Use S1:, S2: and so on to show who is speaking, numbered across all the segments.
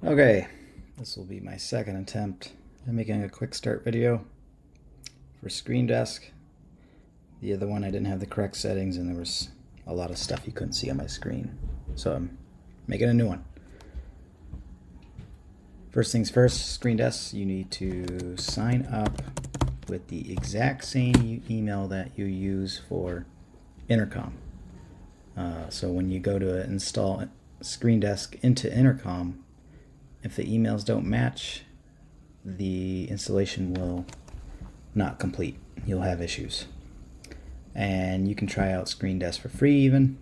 S1: Okay, this will be my second attempt at making a quick start video for Screendesk. The other one I didn't have the correct settings and there was a lot of stuff you couldn't see on my screen. So I'm making a new one. First things first, Screendesk, you need to sign up with the exact same email that you use for Intercom. So when you go to install Screendesk into Intercom, if the emails don't match, the installation will not complete. You'll have issues. And you can try out Screendesk for free even.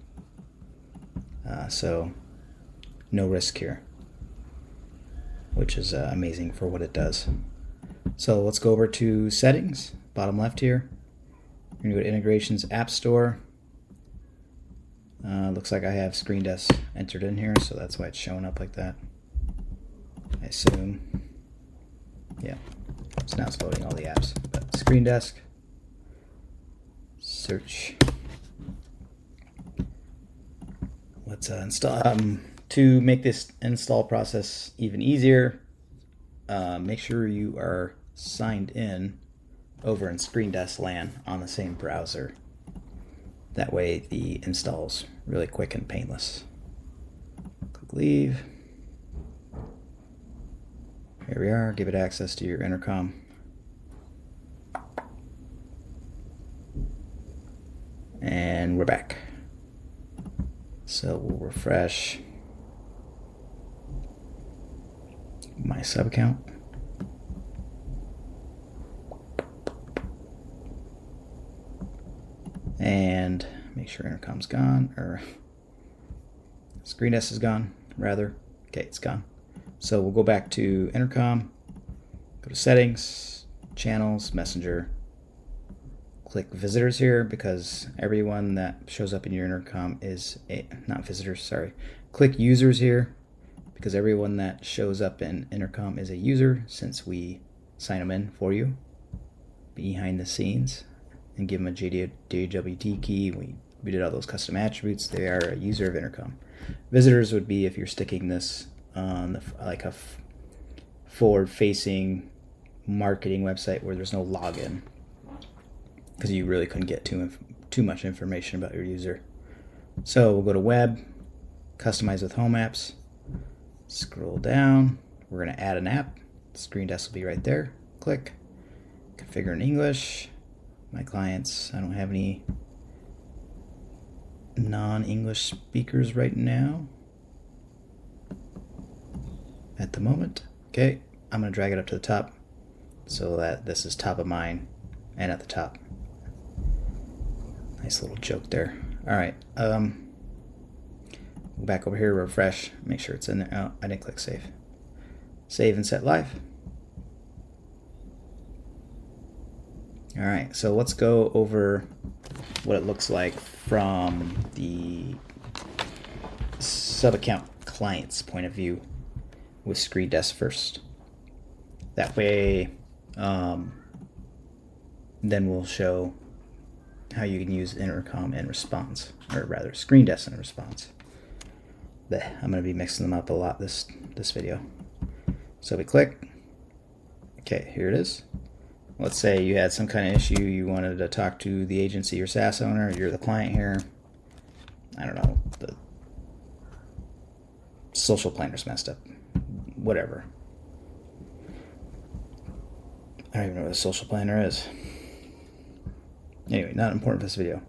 S1: So no risk here, which is amazing for what it does. So let's go over to settings, bottom left here. We're going to go to integrations, app store. Looks like I have Screendesk entered in here, so that's why it's showing up like that. I assume. Yeah. So now it's loading all the apps. But Screendesk. Search. Let's install. To make this install process even easier, make sure you are signed in over in Screendesk LAN on the same browser. That way the install's really quick and painless. Click leave. Here we are, give it access to your Intercom. And we're back. So we'll refresh my sub account. And make sure Intercom's gone, or Screendesk is gone, rather. Okay, it's gone. So we'll go back to Intercom, go to settings, channels, messenger, click visitors here because everyone that shows up in your Intercom is not visitors, sorry. Click users here because everyone that shows up in Intercom is a user since we sign them in for you behind the scenes and give them a JWT key. We did all those custom attributes. They are a user of Intercom. Visitors would be if you're sticking this on like a forward-facing marketing website where there's no login, because you really couldn't get too much information about your user. So we'll go to web, customize with home apps, scroll down. We're going to add an app. Screendesk will be right there. Click, configure in English. My clients, I don't have any non-English speakers right now at the moment. Okay, I'm going to drag it up to the top so that this is top of mind and at the top. Nice little joke there. All right, go back over here, refresh, make sure it's in there. Oh, I didn't click save. Save and set live. All right, so let's go over what it looks like from the sub-account client's point of view with Screendesk first. That way, then we'll show how you can use Intercom in response, or rather Screendesk in response. I'm going to be mixing them up a lot this video. So we click. Okay, here it is. Let's say you had some kind of issue, you wanted to talk to the agency or SaaS owner, you're the client here. I don't know, the social planner's messed up. Whatever. I don't even know what a social planner is. Anyway, not important for this video.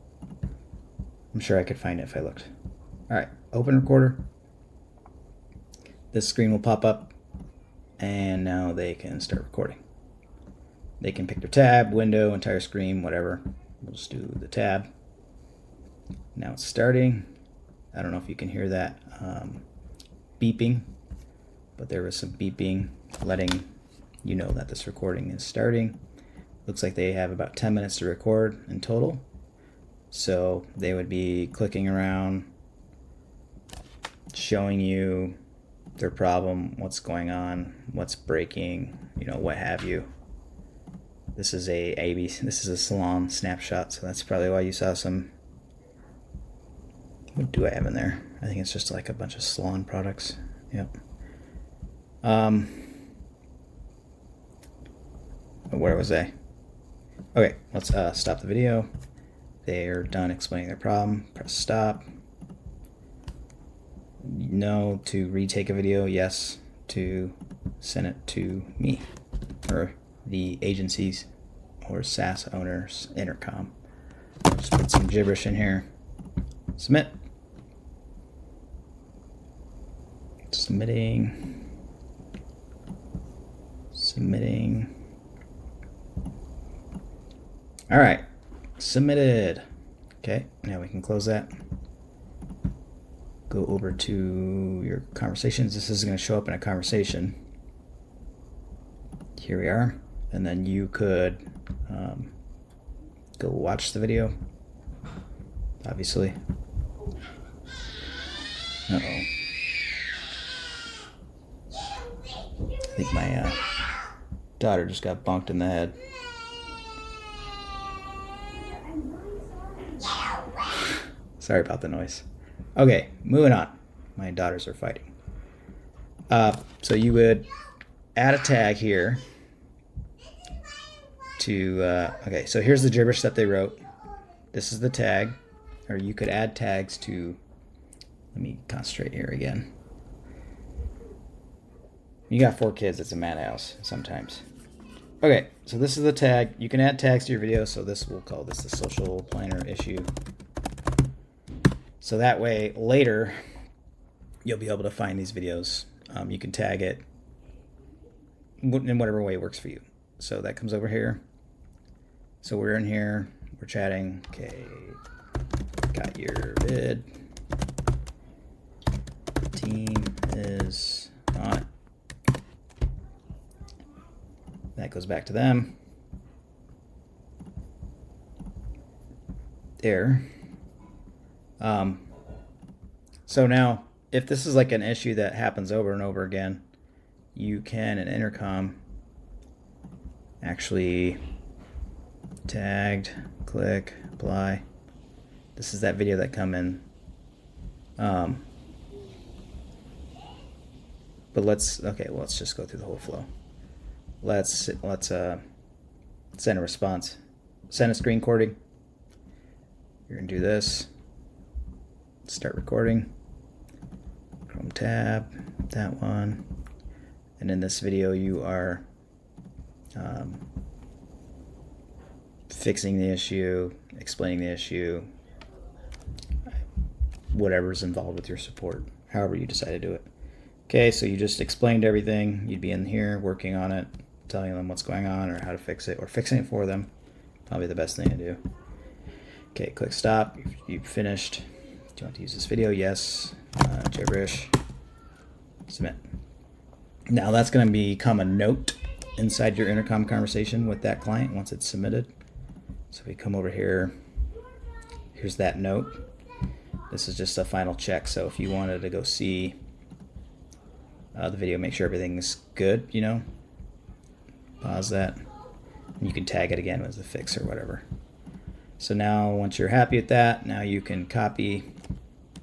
S1: I'm sure I could find it if I looked. Alright, open recorder. This screen will pop up, and now they can start recording. They can pick their tab, window, entire screen, whatever. We'll just do the tab. Now it's starting. I don't know if you can hear that beeping, but there was some beeping letting you know that this recording is starting. Looks like they have about 10 minutes to record in total. So they would be clicking around, showing you their problem, what's going on, what's breaking, what have you. This is this is a salon snapshot, so that's probably why you saw some. What do I have in there? I think it's just like a bunch of salon products. Yep. Where was I? Okay, let's stop the video. They're done explaining their problem. Press stop. No to retake a video. Yes to send it to me or the agencies or SaaS owners Intercom. Just put some gibberish in here. Submit. Submitting. All right, submitted. Okay, now we can close that. Go over to your conversations. This is going to show up in a conversation. Here we are. And then you could go watch the video, obviously. Uh-oh. I think my daughter just got bonked in the head. Sorry about the noise. Okay, moving on. My daughters are fighting. So you would add a tag here to, okay, so here's the gibberish that they wrote. This is the tag, or you could add tags to, let me concentrate here again. You got 4 kids, it's a madhouse sometimes. Okay, so this is the tag. You can add tags to your video, so we'll call this the social planner issue. So that way, later, you'll be able to find these videos. You can tag it in whatever way works for you. So that comes over here. So we're in here, we're chatting. Okay, got your vid. Team is on it. That goes back to them. There. So now, if this is like an issue that happens over and over again, you can in Intercom actually tagged, click, apply. This is that video that come in. But let's just go through the whole flow. Let's send a response. Send a screen recording. You're gonna do this. Start recording. Chrome tab, that one. And in this video you are fixing the issue, explaining the issue, whatever's involved with your support, however you decide to do it. Okay, so you just explained everything. You'd be in here working on it, telling them what's going on or how to fix it, or fixing it for them. Probably the best thing to do. Okay, click stop. You've finished. Do you want to use this video? Yes. Gibberish. Submit. Now that's going to become a note inside your Intercom conversation with that client once it's submitted. So we come over here. Here's that note. This is just a final check. So if you wanted to go see the video, make sure everything's good, pause that. And you can tag it again as a fix or whatever. So now once you're happy with that, now you can copy,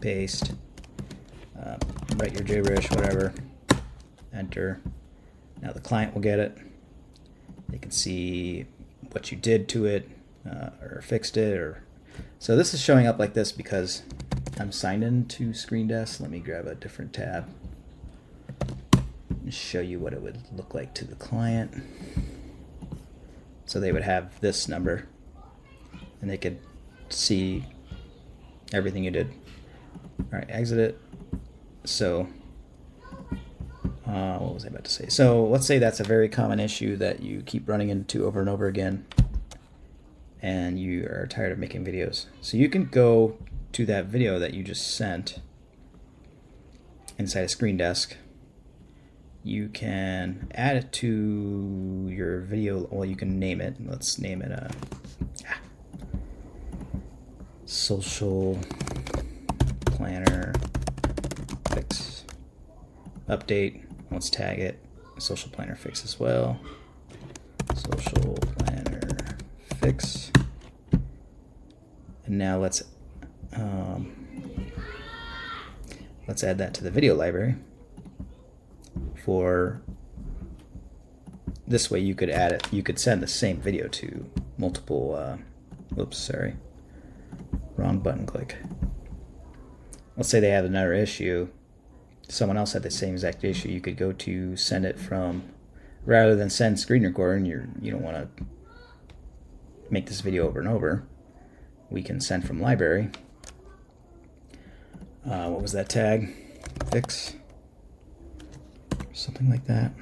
S1: paste, write your gibberish, whatever, enter. Now the client will get it. They can see what you did to it or fixed it. So this is showing up like this because I'm signed into Screendesk. Let me grab a different tab and show you what it would look like to the client. So they would have this number and they could see everything you did. All right, exit it. So what was I about to say? So let's say that's a very common issue that you keep running into over and over again and you are tired of making videos. So you can go to that video that you just sent inside of Screendesk. You can add it to your video. Well, you can name it. Let's name it social planner fix update. Let's tag it social planner fix as well. Social planner fix. And now let's add that to the video library. for this way you could add it. You could send the same video to multiple. Oops, sorry, wrong button click. Let's say they have another issue. Someone else had the same exact issue. You could go to send it from, rather than send screen recording. You don't want to make this video over and over. We can send from library. What was that tag? Fix. Something like that.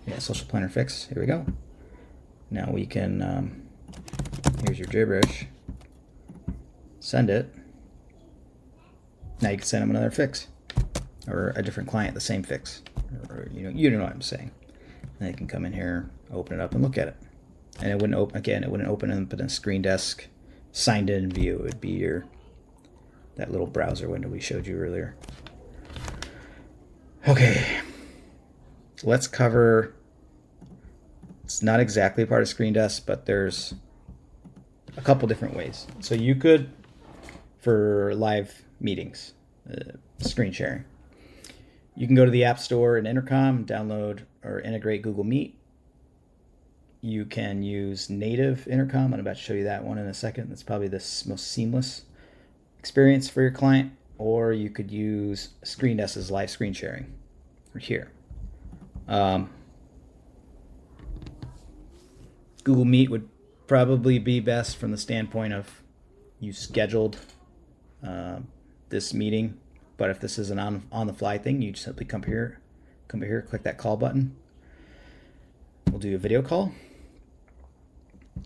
S1: Yeah, social planner fix. Here we go. Now we can, here's your gibberish. Send it. Now you can send them another fix. Or a different client, the same fix. Or, you know what I'm saying. And they can come in here, open it up, and look at it. And it wouldn't open, again, it wouldn't open in the Screendesk signed in view. It would be that little browser window we showed you earlier. Okay, so let's cover, it's not exactly part of Screendesk, but there's a couple different ways. So you could, for live meetings, screen sharing, you can go to the App Store in Intercom, download or integrate Google Meet. You can use native Intercom. I'm about to show you that one in a second. That's probably the most seamless experience for your client. Or you could use Screendesk's live screen sharing right here. Google Meet would probably be best from the standpoint of you scheduled this meeting. But if this is an on the fly thing, you just simply come here, click that call button. We'll do a video call.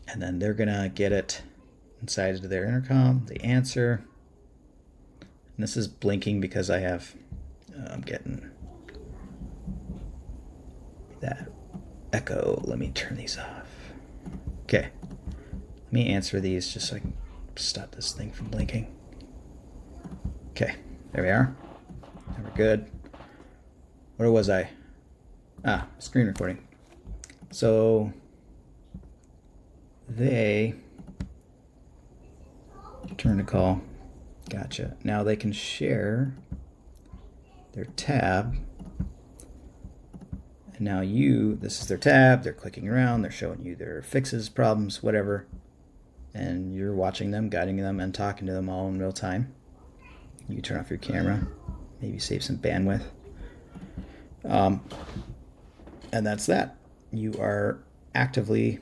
S1: And then they're gonna get it inside of their intercom. They answer. And this is blinking because I have, I'm getting that echo. Let me turn these off. Okay. Let me answer these just so I can stop this thing from blinking. Okay, there we are. And we're good. Where was I? Screen recording. So they turn to call. Gotcha. Now they can share their tab. And now this is their tab. They're clicking around. They're showing you their fixes, problems, whatever. And you're watching them, guiding them, and talking to them all in real time. You turn off your camera. Maybe save some bandwidth. And that's that. You are actively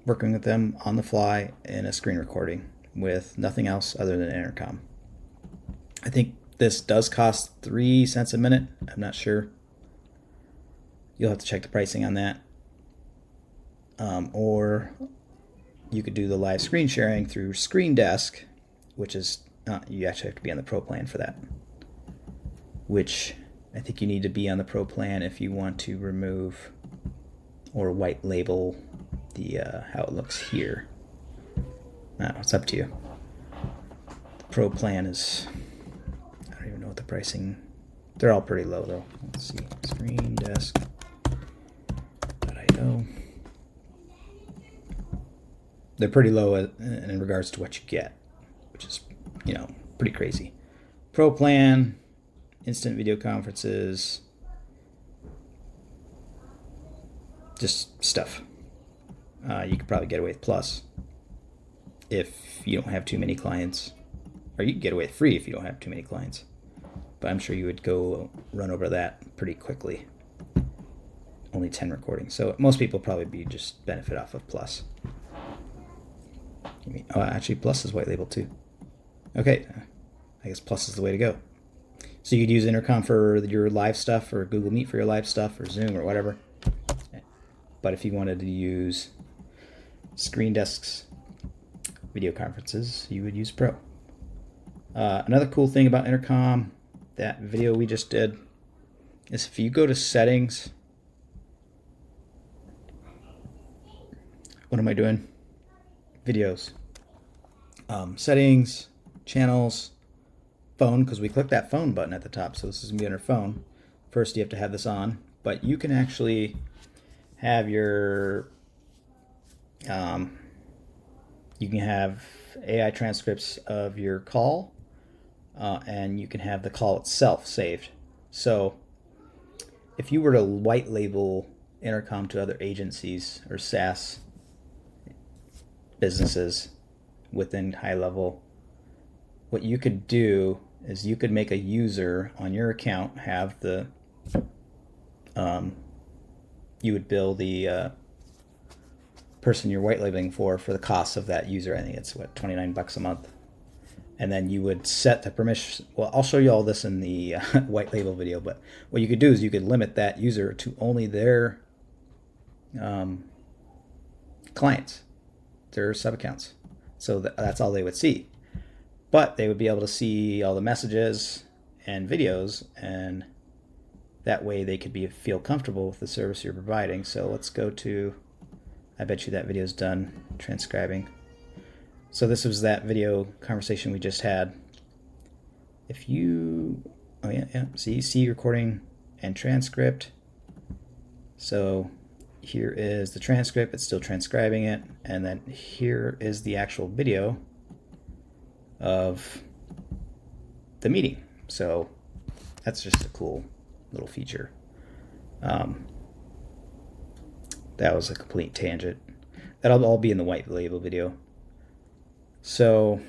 S1: working with them on the fly in a screen recording with nothing else other than Intercom. I think this does cost 3 cents a minute. I'm not sure. You'll have to check the pricing on that. Or you could do the live screen sharing through Screendesk, which is, you actually have to be on the Pro plan for that. Which I think you need to be on the Pro plan if you want to remove or white label the how it looks here. It's up to you. The Pro plan is, I don't even know what the pricing, they're all pretty low though. Let's see, Screendesk.io. They're pretty low in regards to what you get, which is, pretty crazy. Pro plan, instant video conferences, just stuff. You could probably get away with Plus if you don't have too many clients, or you can get away with free if you don't have too many clients. But I'm sure you would go run over that pretty quickly. Only 10 recordings, so most people probably just benefit off of Plus. Actually, Plus is white label too. Okay, I guess Plus is the way to go. So you could use Intercom for your live stuff, or Google Meet for your live stuff, or Zoom, or whatever. But if you wanted to use Screendesk's video conferences, you would use Pro. Another cool thing about Intercom, that video we just did, is if you go to settings, what am I doing? Videos. Settings, channels, phone, because we clicked that phone button at the top, so this is going to be on our phone. First, you have to have this on, but you can actually have your, you can have AI transcripts of your call, and you can have the call itself saved. So if you were to white label Intercom to other agencies or SaaS businesses within HighLevel, what you could do is you could make a user on your account have the you would bill the person you're white labeling for the cost of that user. I think it's what, $29 a month. And then you would set the permission. Well, I'll show you all this in the white label video, but what you could do is you could limit that user to only their clients, their sub accounts. So that's all they would see. But they would be able to see all the messages and videos, and that way they could feel comfortable with the service you're providing. So let's go to, I bet you that video's done transcribing. So this was that video conversation we just had. If you, oh yeah, see recording and transcript. So here is the transcript, it's still transcribing it, and then here is the actual video of the meeting. So that's just a cool little feature. That was a complete tangent. That'll all be in the white label video. So,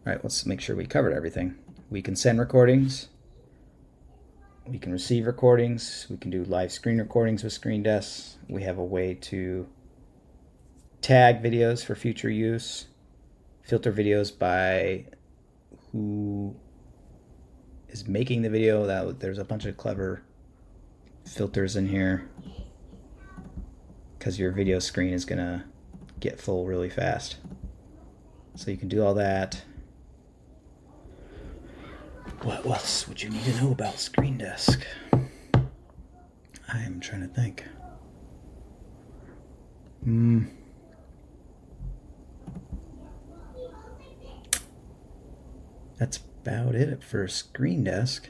S1: all right, let's make sure we covered everything. We can send recordings. We can receive recordings. We can do live screen recordings with Screendesk. We have a way to tag videos for future use, filter videos by who is making the video. There's a bunch of clever filters in here because your video screen is gonna get full really fast. So you can do all that. What else would you need to know about Screendesk? I'm trying to think. That's about it for Screendesk.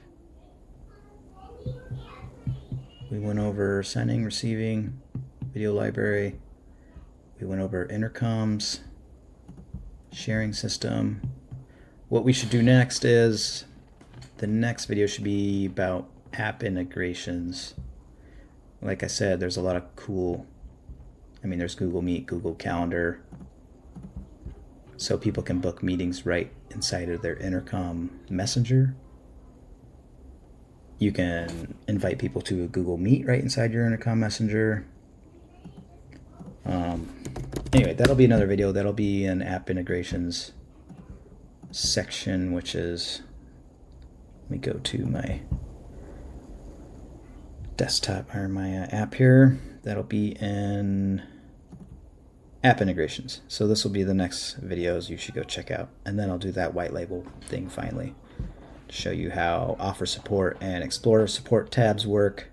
S1: We went over sending, receiving, video library. We went over intercoms, sharing system. What we should do next is, the next video should be about app integrations. Like I said, there's a lot of cool, there's Google Meet, Google Calendar, so people can book meetings right inside of their Intercom Messenger. You can invite people to a Google Meet right inside your Intercom Messenger. Anyway, that'll be another video. That'll be an app integrations section, which is, let me go to my desktop or my app here. That'll be in app integrations. So this will be the next videos you should go check out. And then I'll do that white label thing finally to show you how offer support and explorer support tabs work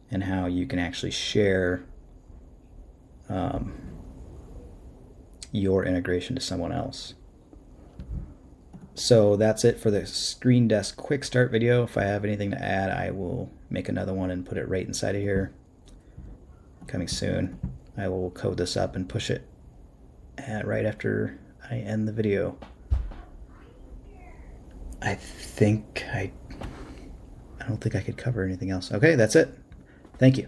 S1: and how you can actually share your integration to someone else. So that's it for the Screendesk quick start video. If I have anything to add, I will make another one and put it right inside of here. Coming soon. I will code this up and push it right after I end the video. I don't think I could cover anything else. Okay, that's it. Thank you.